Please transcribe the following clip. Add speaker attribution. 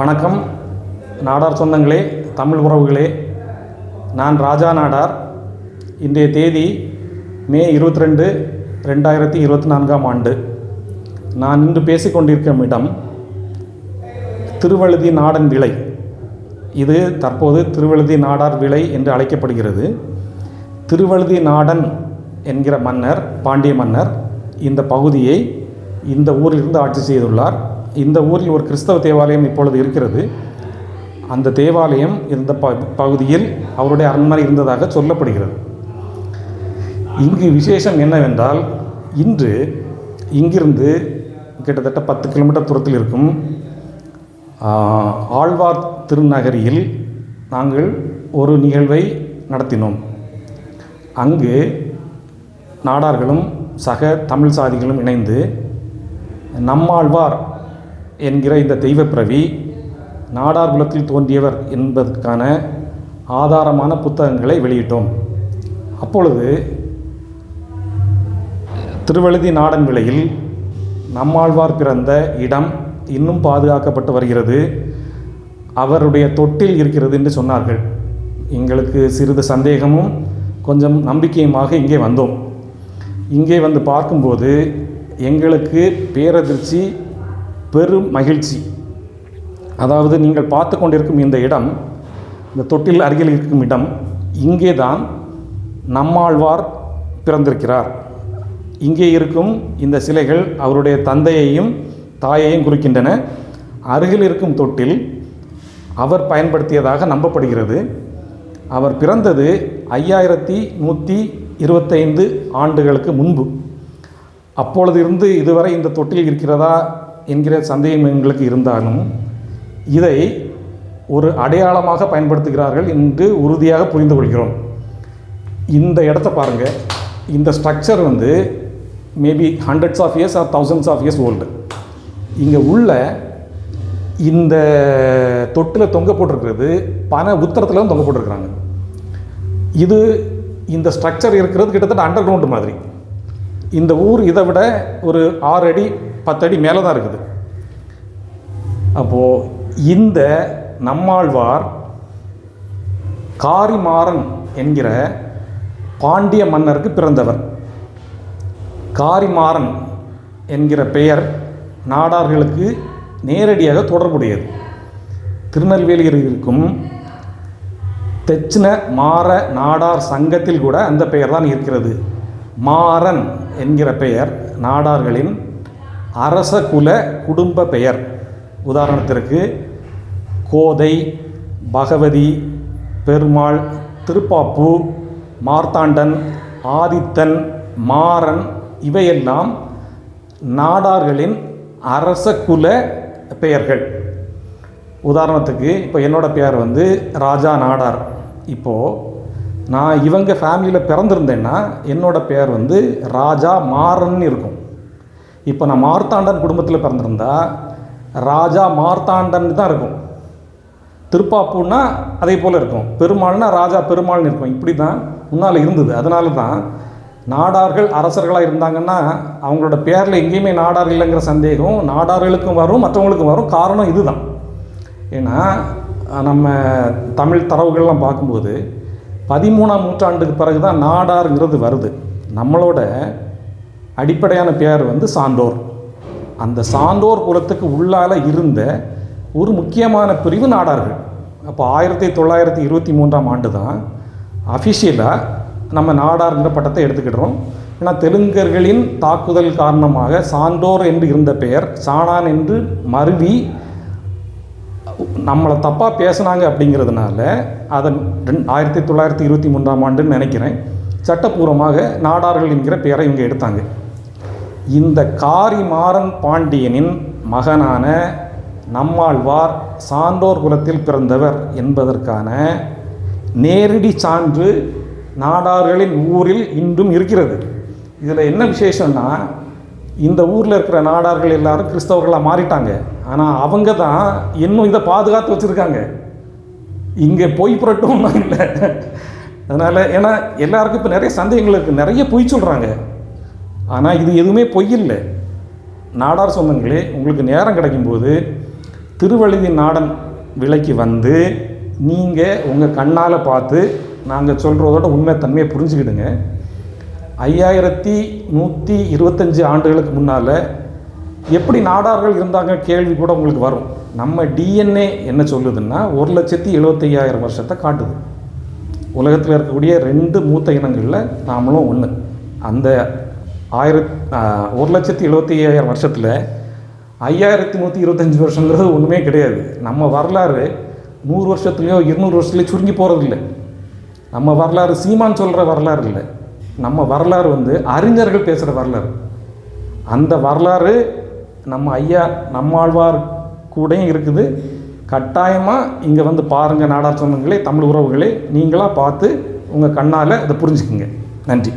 Speaker 1: வணக்கம் நாடார் சொந்தங்களே, தமிழ் உறவுகளே. நான் ராஜா நாடார். இன்றைய தேதி மே 22, 2024ஆம் ஆண்டு. நான் இன்று பேசிக்கொண்டிருக்கும் இடம் திருவழுதி நாடன் விளை. இது தற்போது திருவழுதி நாடார் விளை என்று அழைக்கப்படுகிறது. திருவழுதி நாடன் என்கிற மன்னர், பாண்டிய மன்னர், இந்த பகுதியை இந்த ஊரிலிருந்து ஆட்சி செய்துள்ளார். இந்த ஊரில் ஒரு கிறிஸ்தவ தேவாலயம் இப்பொழுது இருக்கிறது. அந்த தேவாலயம் இந்த பகுதியில் அவருடைய அரண்மனை இருந்ததாக சொல்லப்படுகிறது. இங்கு விசேஷம் என்னவென்றால், இன்று இங்கிருந்து கிட்டத்தட்ட 10 கிலோமீட்டர் தூரத்தில் இருக்கும் ஆழ்வார் திருநகரியில் நாங்கள் ஒரு நிகழ்வை நடத்தினோம். அங்கு நாடார்களும் சக தமிழ் சாதிகளும் இணைந்து நம்மாழ்வார் என்கிற இந்த தெய்வப்பிரவி நாடார் குலத்தில் தோன்றியவர் என்பதற்கான ஆதாரமான புத்தகங்களை வெளியிட்டோம். அப்பொழுது திருவழுதி நாடன் விளையில் நம்மாழ்வார் பிறந்த இடம் இன்னும் பாதுகாக்கப்பட்டு வருகிறது. அவருடைய தொட்டில் இருக்கிறது என்று சொன்னார்கள். எங்களுக்கு சிறிது சந்தேகமும் கொஞ்சம் நம்பிக்கையுமாக இங்கே வந்தோம். இங்கே வந்து பார்க்கும்போது எங்களுக்கு பேரதிர்ச்சி, பெரும் மகிழ்ச்சி. அதாவது நீங்கள் பார்த்து கொண்டிருக்கும் இந்த இடம், இந்த தொட்டில் அருகில் இருக்கும் இடம், இங்கே தான் நம்மாழ்வார் பிறந்திருக்கிறார். இங்கே இருக்கும் இந்த சிலைகள் அவருடைய தந்தையையும் தாயையும் குறிக்கின்றன. அருகில் இருக்கும் தொட்டில் அவர் பயன்படுத்தியதாக நம்பப்படுகிறது. அவர் பிறந்தது 5125 ஆண்டுகளுக்கு முன்பு. அப்பொழுது இருந்து இதுவரை இந்த தொட்டில் இருக்கிறதா என்கிற சந்தேகம் எங்களுக்கு இருந்தாலும் இதை ஒரு அடையாளமாக பயன்படுத்துகிறார்கள் என்று உறுதியாக புரிந்து கொள்கிறோம். இந்த இடத்த பாருங்கள். இந்த ஸ்ட்ரக்சர் வந்து maybe hundreds of years or thousands of years old. இங்கே உள்ள இந்த தொட்டில் தொங்க போட்டிருக்கிறது பனை உத்தரத்தில் தொங்க போட்டிருக்கிறாங்க. இது இந்த ஸ்ட்ரக்சர் இருக்கிறது கிட்டத்தட்ட அண்டர் கிரவுண்டு மாதிரி. இந்த ஊர் இதை விட ஒரு 6 அடி 10 அடி மேலே தான் இருக்குது. அப்போது இந்த நம்மாழ்வார் காரிமாறன் என்கிற பாண்டிய மன்னருக்கு பிறந்தவர். காரிமாறன் என்கிற பெயர் நாடார்களுக்கு நேரடியாக தொடர்புடையது. திருநெல்வேலியில் இருக்கும் தெச்சின மாற நாடார் சங்கத்தில் கூட அந்த பெயர் தான் இருக்கிறது. மாறன் என்கிற பெயர் நாடார்களின் அரச குல குடும்ப பெயர். உதாரணத்திற்கு கோதை, பகவதி, பெருமாள், திருப்பாப்பு, மார்த்தாண்டன், ஆதித்தன், மாறன் இவையெல்லாம் நாடார்களின் அரச குல பெயர்கள். உதாரணத்துக்கு இப்போ என்னோடய பெயர் வந்து ராஜா நாடார். இப்போது நான் இவங்க ஃபேமிலியில் பிறந்திருந்தேன்னா என்னோடய பெயர் வந்து ராஜா மாறன் இருக்கும். இப்போ நான் மார்த்தாண்டன் குடும்பத்தில் பிறந்திருந்தா ராஜா மார்த்தாண்டன் தான் இருக்கும். திருப்பாப்புன்னா அதே போல் இருக்கும். பெருமாள்னா ராஜா பெருமாள்னு இருக்கும். இப்படி தான் முன்னால் இருந்தது. அதனால தான் நாடார்கள் அரசர்களாக இருந்தாங்கன்னா அவங்களோட பேரில் எங்கேயுமே நாடார் இல்லைங்கிற சந்தேகம் நாடார்களுக்கும் வரும், மற்றவங்களுக்கும் வரும். காரணம் இதுதான். ஏன்னா நம்ம தமிழ் தரவுகள்லாம் பார்க்கும்போது 13ஆம் நூற்றாண்டுக்கு பிறகு தான் நாடாருங்கிறது வருது. நம்மளோட அடிப்படையான பெயர் வந்து சான்றோர். அந்த சான்றோர் குலத்துக்கு உள்ளால் இருந்த ஒரு முக்கியமான பிரிவு நாடார்கள். அப்போ 1923ஆம் ஆண்டு தான் அஃபிஷியலாக நம்ம நாடார்ங்கிற பட்டத்தை எடுத்துக்கிடுறோம். ஏன்னா தெலுங்கர்களின் தாக்குதல் காரணமாக சான்றோர் என்று இருந்த பெயர் சாணான் என்று மருவி நம்மளை தப்பாக பேசுனாங்க. அப்படிங்கிறதுனால அதை 1923ஆம் ஆண்டுன்னு நினைக்கிறேன் சட்டப்பூர்வமாக நாடார்கள் என்கிற பெயரை இவங்க எடுத்தாங்க. இந்த காரிமாறன் பாண்டியனின் மகனான நம்மாழ்வார் சான்றோர் குலத்தில் பிறந்தவர் என்பதற்கான நேரடி சான்று நாடார்களின் ஊரில் இன்றும் இருக்கிறது. இதில் என்ன விசேஷம்னா, இந்த ஊரில் இருக்கிற நாடார்கள் எல்லாரும் கிறிஸ்தவர்களாக மாறிட்டாங்க. ஆனால் அவங்க தான் இன்னும் இதை பாதுகாத்து வச்சுருக்காங்க. இங்கே பொய் புரட்டும் இல்லை. அதனால் ஏன்னா எல்லாருக்கும் இப்போ நிறைய சந்தேகங்கள் இருக்குது. நிறைய பொய் சொல்கிறாங்க. ஆனால் இது எதுவுமே பொய் இல்லை. நாடார் சொந்தங்களே, உங்களுக்கு நேரம் கிடைக்கும்போது திருவழுதி நாடன் விலைக்கு வந்து நீங்கள் உங்கள் கண்ணால் பார்த்து நாங்கள் சொல்கிறதோட உண்மைத்தன்மையை புரிஞ்சுக்கிடுங்க. 5125 ஆண்டுகளுக்கு முன்னால் எப்படி நாடார்கள் இருந்தாங்க கேள்வி கூட உங்களுக்கு வரும். நம்ம டிஎன்ஏ என்ன சொல்லுதுன்னா 1,75,000 வருஷத்தை காட்டுது. உலகத்தில் இருக்கக்கூடிய 2 மூத்த இனங்களில் நாமளும் ஒன்று. அந்த 1,75,000 வருஷத்தில் 5,125 வருஷங்கிறது ஒன்றுமே கிடையாது. நம்ம வரலாறு 100 வருஷத்துலையோ 200 வருஷத்துலையோ சுருங்கி போகிறதில்லை. நம்ம வரலாறு சீமான் சொல்கிற வரலாறு இல்லை. நம்ம வரலாறு அறிஞர்கள் பேசுகிற வரலாறு. அந்த வரலாறு நம்ம ஐயா நம்மாழ்வார் கூடயும் இருக்குது. கட்டாயமாக இங்கே பாருங்கள் நாடார் சொந்தங்களே, தமிழ் உறவுகளே, நீங்களாக பார்த்து உங்கள் கண்ணால் இதை புரிஞ்சுக்குங்க. நன்றி.